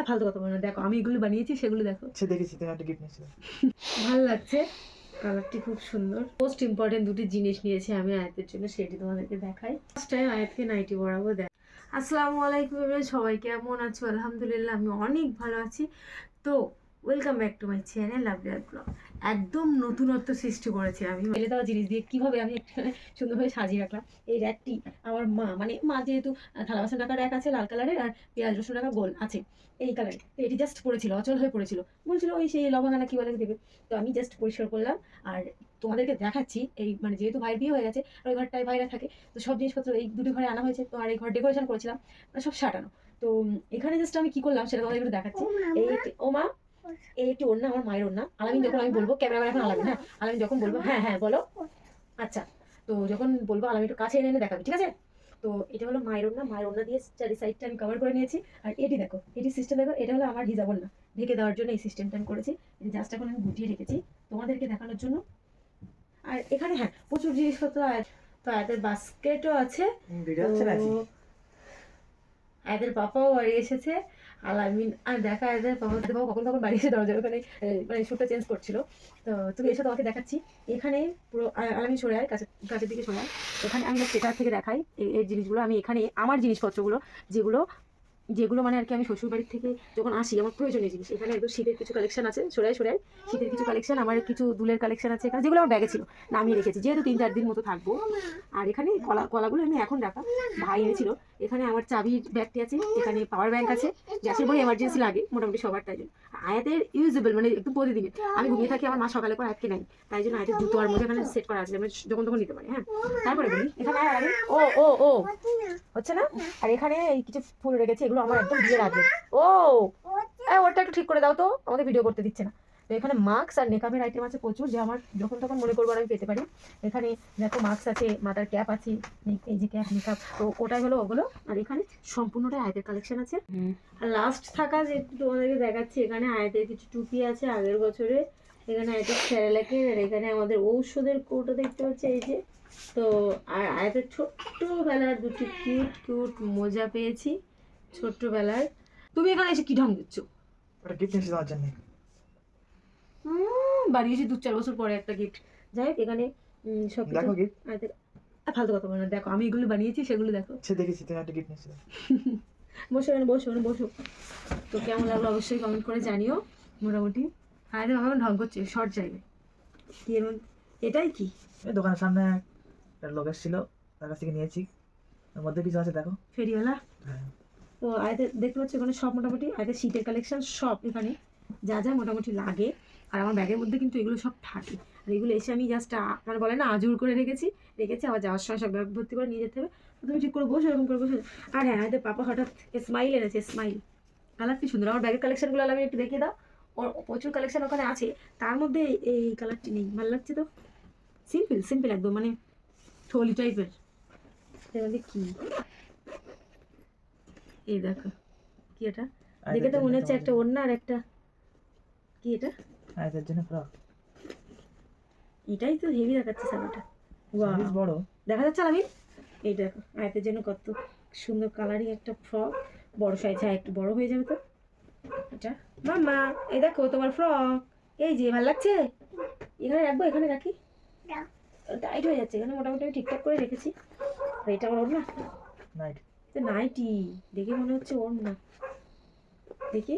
ফালতু কথা বলো না, দেখো আমি এগুলো বানিয়েছি, সেগুলো দেখো। সে দেখেছি তুমি একটা গিফট নিয়েছিলে, ভালো লাগছে, কালারটি খুব সুন্দর। মোস্ট ইম্পর্টেন্ট দুটি জিনিস নিয়েছি আমি আয়াতের জন্য, সেটি তোমাদেরকে দেখাই। ফার্স্ট টাইম আয়াতকে নাইটি পরাবো। দেখ, আসসালামু আলাইকুম এভরিওয়ান, সবাই কেমন আছো? আলহামদুলিল্লাহ আমি অনেক ভালো আছি। তো welcome back to my channel lovely art blog. একদম নতুনত্ব সৃষ্টি করেছি আমি ফেলে দেওয়া জিনিস দিয়ে কীভাবে আমি সুন্দরভাবে সাজিয়ে রাখলাম। এই র্যাকটি আমার মা যেহেতু থালা বাসন রাখার র্যাক আছে লাল কালারের, আর পেঁয়াজ রসুন রাখা গোল আছে এই কালারের, তো এটি জাস্ট পড়েছিল, অচল হয়ে পড়েছিল, বলছিল ওই সেই লবণানা কী বলে দেবে। তো আমি জাস্ট পরিষ্কার করলাম আর তোমাদেরকে দেখাচ্ছি। এই যেহেতু ভাইয়ের বিয়ে হয়ে গেছে আর ওই ঘরটায় ভাইরা থাকে, তো সব জিনিসপত্র এই দুটি ঘরে আনা হয়েছে। তো আর এই ঘর ডেকোরেশন করেছিলাম, সব সাটানো। তো এখানে জাস্ট আমি কি করলাম সেটা তোমাদের একটু দেখাচ্ছি। এই ও মা, এই একটি ওড়না, আমার মায়ের ওড়না। আলামিন যখন আমি বলবো, ক্যামেরা এখন আলামিন, হ্যাঁ আলামিন যখন বলবো, হ্যাঁ হ্যাঁ বলো, আচ্ছা। তো যখন বলবো আলামিন একটু কাছে এনে দেখাবে, ঠিক আছে? তো এটা হলো মায়ের ওড়না, মায়ের ওড়না দিয়ে চারি সাইডটা আমি কভার করে নিয়েছি। আর এটি দেখো, এটি সিস্টেম দেখো, এটা হলো আমার হিজাব ওড়না, ঢেকে দেওয়ার জন্য এই সিস্টেমটা আমি করেছি। এই জাস্ট এখন আমি গুটিয়ে রেখেছি তোমাদেরকে দেখানোর জন্য। আর এখানে হ্যাঁ প্রচুর জিনিসপত্র, তো এদের বাস্কেটও আছে। এদের পাপাও বাড়ি এসেছে, আলামিন আর দেখা এদের পাপা কখন কখন বাড়ি এসে দরজার ওখানে মানে শ্যুটটা চেঞ্জ করছিল। তো তুমি এসে তোমাকে দেখাচ্ছি। এখানে পুরো আলামিন সরে আয়, কাছের দিকে সরে আয়। এখানে আমি সেটার থেকে দেখাই এই জিনিসগুলো। আমি এখানে আমার জিনিসপত্রগুলো যেগুলো যেগুলো মানে আর কি আমি শ্বশুরবাড়ির থেকে যখন আসি আমার প্রয়োজনীয় জিনিস। এখানে একদম শীতের কিছু কালেকশন আছে, সরাই শীতের কিছু কালেকশন, আমার কিছু দুলের কালেকশন আছে এখানে, যেগুলো আমার ব্যাগে ছিল নামিয়ে রেখেছি, যেহেতু 3-4 দিন মতো থাকবো। আর এখানে কলাগুলো আমি এখন রাখা, ভাই এনেছিল। এখানে আমার চাবির ব্যাগটি আছে, এখানে পাওয়ার ব্যাংক আছে, গ্যাসের বই এমার্জেন্সি লাগে মোটামুটি সবার, তাই জন্য আয়াতের ইউজেবল মানে একটু প্রতিদিনের। আমি ঘুমিয়ে থাকি, আমার মা সকালে পর আয়াতকে নেয়, তাই জন্য আয়াতের জুতো আর মধ্যে এখানে সেট করা আছে, আমি যখন তখন নিতে পারি। হ্যাঁ, তারপরে বলি এখানে ও ও ও হচ্ছে না। আর এখানে এই কিছু ফুল রেখেছি, এগুলো আমার একদম বিয়ের আগে। ও ওটা একটু ঠিক করে দাও তো, আমাদের ভিডিও করতে দিচ্ছে না। তো এখানে মাস্ক আর মেকআপের আইটেম আছে প্রচুর, যে আমার যখন তখন মনে করবো আমি পেতে পারি। এখানে দেখো মাস্ক আছে, মাথার ক্যাপ আছে, এই যে ক্যাপ মেকআপ, তো ওটাই হলো ওগুলো। আর এখানে সম্পূর্ণটাই আয়াতের কালেকশন আছে। আর লাস্ট থাকা যে তোমাদেরকে দেখাচ্ছি, এখানে আয়াতের কিছু টুপি আছে আগের বছরে, এখানে আয়াতের স্যারেলাকের, আর এখানে আমাদের ঔষধের কৌটো দেখতে পাচ্ছি এই যে। তো আর আয়াতের ছোট্টবেলার দুটি কিউট মোজা পেয়েছি ছোট্টবেলার। তুমি এখানে এসে কি ঢং দিচ্ছ? ওটা গিফট নিয়েছি তোমার জন্য। বাড়িয়েছি 2-4 বছর পরে একটা গিফট। যাই হোক, এখানে সব দেখো গিফট, আয়াতের ফালতু কথা বলো না, দেখো আমি এগুলো বানিয়েছি, সেগুলো দেখো। সে দেখেছি তুমি একটা গিফট নিয়েছিলে। বসো এখানে, বসো। তো কেমন লাগলো অবশ্যই কমেন্ট করে জানিও। মোটামুটি আয়াতের বাবা ঢং করছে শর্ট জায়গায় কি এর এটাই কি এই দোকানের সামনে একটা লোক এসেছিল, তার কাছ থেকে নিয়েছি। এর মধ্যে কিছু আছে দেখো, ফেরিওয়ালা। হ্যাঁ। তো আয়াতের দেখতে পাচ্ছি ওখানে সব মোটামুটি আয়াতের শীতের কালেকশন সব এখানে যা যা মোটামুটি লাগে। আর আমার ব্যাগের মধ্যে কিন্তু এগুলো সব থাকে। আর এগুলো এসে আমি জাস্ট মানে বলে না আজুর করে রেখেছি, আবার যাওয়ার সময় সব ব্যাগ ভর্তি করে নিয়ে যেতে হবে। তো তুমি ঠিক করে বসো, এরকম করে বসে। আর হ্যাঁ, আয়াতের পাপা হঠাৎ স্মাইল এনেছে, স্মাইল কালারটি সুন্দর। আমার ব্যাগের কালেকশনগুলো আমি একটু দেখিয়ে দাও। ওর প্রচুর কালেকশন ওখানে আছে, তার মধ্যে এই কালারটি নেই, ভালো লাগছে তো। সিম্পল একদম, মানে থলি টাইপের। কি এই দেখো, কি এটা দেখে তো মনে হচ্ছে একটা ওড়না আর একটা কি এটা, আয়াতের জন্য ফ্রক। এটাই তো হেভি দেখাচ্ছে শাড়িটা, ওয়াও বড় দেখা যাচ্ছে। আমি এই দেখো আয়াতের জন্য কত সুন্দর কালারিং একটা ফ্রক, বড় সাইজ। হ্যাঁ একটু বড় হয়ে যাবে তো এটা। মাম্মা এই দেখো তোমার ফ্রক, এই যে ভালো লাগছে। এখানে রাখবো, এখানে রাখি, টাইট হয়ে যাচ্ছে এখানে, মোটামুটি আমি ঠিকঠাক করে রেখেছি। আর এটা আমার ওড়না, নাইট, নাইটি দেখে মনে হচ্ছে ওড়না, দেখি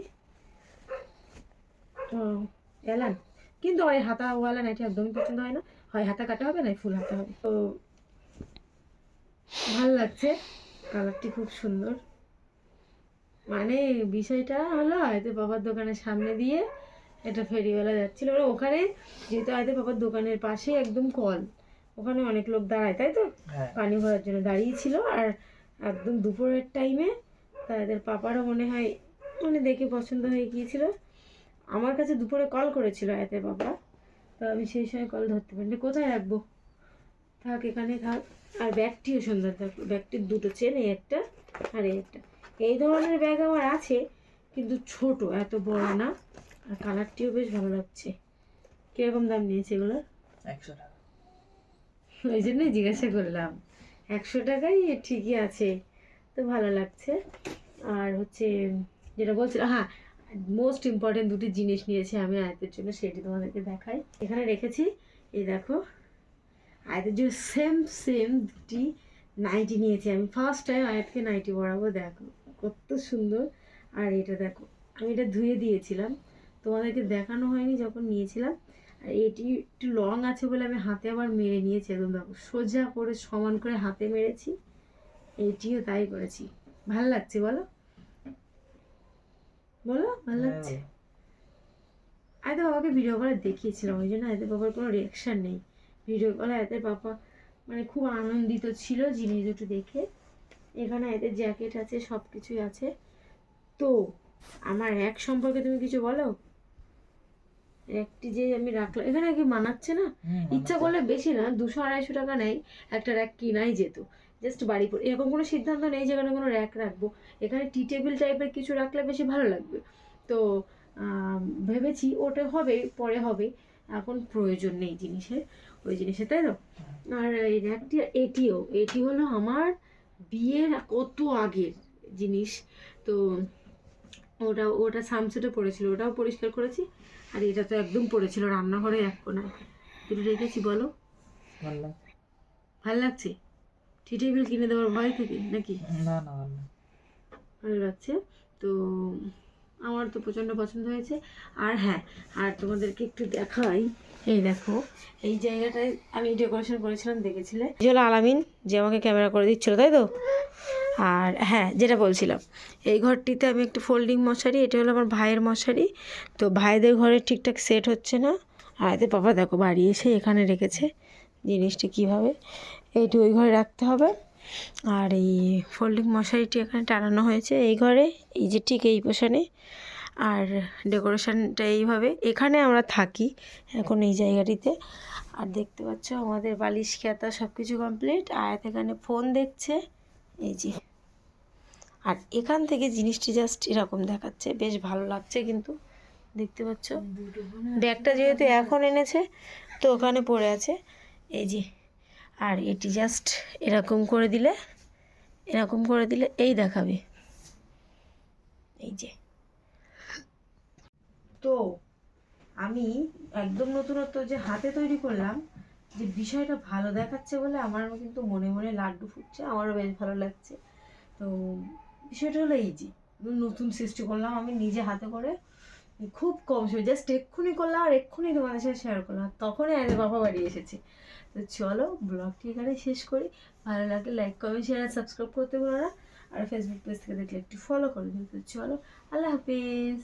এলান। কিন্তু আমার হাতাওয়ালা নাইটি একদমই পছন্দ হয় না, হয় হাতা কাটা হবে না ফুল হাতা হবে। তো ভালো লাগছে, কালারটি খুব সুন্দর। মানে বিষয়টা হলো হয়তো বাবার দোকানের সামনে দিয়ে এটা ফেরিওয়ালা যাচ্ছিল, ওখানে যেহেতু হয়তো বাবার দোকানের পাশে একদম কল, ওখানে অনেক লোক দাঁড়ায় তাই তো, পানি ভরার জন্য দাঁড়িয়েছিল। আর একদম দুপুরের টাইমে তাদের পাপারও মনে হয় মানে দেখে পছন্দ হয়ে গিয়েছিল। আমার কাছে দুপুরে কল করেছিল এতে বাবা, তো আমি সেই সময় কল ধরতে পারিনি। কোথায় রাখবো, থাক এখানে থাক। আর ব্যাগটিও সুন্দর, দেখো ব্যাগটির দুটো চেন, এই একটা আর এই একটা। এই ধরনের ব্যাগ আমার আছে কিন্তু ছোট, এত বড় না। আর কালারটিও বেশ ভালো লাগছে। কিরকম দাম নিয়েছে এগুলো? 100 টাকা। ওই জন্যই জিজ্ঞাসা করলাম। 100 টাকাই ঠিকই আছে, তো ভালো লাগছে। আর হচ্ছে যেটা বলছিল, হ্যাঁ মোস্ট ইম্পর্টেন্ট দুটি জিনিস নিয়েছি আমি আয়াতের জন্য, সেটি তোমাদেরকে দেখাই। এখানে রেখেছি, এই দেখো আয়াতের জন্য সেম সেম দুটি নাইটি নিয়েছি আমি। ফার্স্ট টাইম আয়াতকে নাইটি পরাবো, দেখো কত সুন্দর। আর এটা দেখো, আমি এটা ধুয়ে দিয়েছিলাম, তোমাদেরকে দেখানো হয়নি যখন নিয়েছিলাম। আর এটি একটু লং আছে বলে আমি হাতে আবার মেরে নিয়েছি, একদম দেখো সোজা করে সমান করে হাতে মেরেছি। এটিও তাই করেছি। ভাল লাগছে বলো, বলো ভাল লাগছে? আয়দের বাবাকে ভিডিও কলে দেখিয়েছিলাম, ওই জন্য আয়দের বাবার কোনো রিয়াকশান নেই। ভিডিও কলে আয়দের বাবা মানে খুব আনন্দিত ছিল জিনিস দুটো দেখে। এখানে এদের জ্যাকেট আছে, সব কিছুই আছে। তো আমার র্যাক সম্পর্কে তুমি কিছু বলো। র্যাকটি যে আমি রাখলাম এখানে, কি মানাচ্ছে না? ইচ্ছা করলে বেশি না, 200-250 টাকা নেয় একটা র্যাক, কিনাই যেত। জাস্ট বাড়ি পড়ে এরকম কোনো সিদ্ধান্ত নেই যেখানে কোনো র্যাক রাখবো। এখানে টি টেবিল টাইপের কিছু রাখলে বেশি ভালো লাগবে। তো ভেবেছি ওটা হবে, পরে হবে, এখন প্রয়োজন নেই জিনিসের, ওই জিনিসের, তাই তো? আর এই র্যাকটি, এটি হলো আমার বিয়ের কত আগের জিনিস। তো ওটা সামসুটে পড়েছিল, ওটাও পরিষ্কার করেছি। আর এটা তো একদম পড়েছিল রান্নাঘরে এক কোনায়, দুটো রেখেছি। বলো ভাল লাগছে? টি টেবিল কিনে দেওয়ার ভয় থেকে নাকি? না না, ভালো লাগছে। তো আমার তো প্রচণ্ড পছন্দ হয়েছে। আর হ্যাঁ, আর তোমাদেরকে একটু দেখাই, এই দেখো এই জায়গাটায় আমি ডেকোরেশন করেছিলাম, দেখেছিলে? এই হলো আলামিন, যে আমাকে ক্যামেরা করে দিচ্ছিল, তাই তো? আর হ্যাঁ, যেটা বলছিলাম, এই ঘরটিতে আমি একটু ফোল্ডিং মশারি, এটা হলো আমার ভাইয়ের মশারি। তো ভাইদের ঘরে ঠিকঠাক সেট হচ্ছে না, আর এতে বাবা দেখো বাড়ি এসে এখানে রেখেছে জিনিসটি কীভাবে, এইটি ওই ঘরে রাখতে হবে। আর এই ফোল্ডিং মশারিটি এখানে টানানো হয়েছে এই ঘরে, এই যে ঠিক এই পোশানে। আর ডেকোরেশনটা এইভাবে, এখানে আমরা থাকি এখন এই জায়গাটিতে। আর দেখতে পাচ্ছ আমাদের বালিশ খেতা সব কিছু কমপ্লিট। আয়াত এখানে ফোন দেখছে, এই যে। আর এখান থেকে জিনিসটি জাস্ট এরকম দেখাচ্ছে, বেশ ভালো লাগছে কিন্তু, দেখতে পাচ্ছ। ব্যাগটা যেহেতু এখন এনেছে তো ওখানে পড়ে আছে, এই যে। আর এটি জাস্ট এরকম করে দিলে, এরকম করে দিলে এই দেখাবে, এই যে। তো আমি একদম নতুনত্ব যে হাতে তৈরি করলাম, যে বিষয়টা ভালো দেখাচ্ছে বলে আমার কিন্তু মনে মনে লাড্ডু ফুটছে, আমারও বেশ ভালো লাগছে। তো বিষয়টা হলো এই যে নতুন সৃষ্টি করলাম আমি নিজে হাতে করে, খুব কম সময়, জাস্ট এক্ষুনি করলাম আর এক্ষুনি তোমাদের সাথে শেয়ার করলাম, তখনই আরে বাবা বাড়ি এসেছে। তো চলো ব্লগটি এখানে শেষ করি। ভালো লাগলে লাইক কমেন্ট শেয়ার আর সাবস্ক্রাইব করতে ভুলো না। আর ফেসবুক পেজ থেকে দেখলে একটু ফলো করে দিন। তো চলো, আল্লাহ হাফিজ।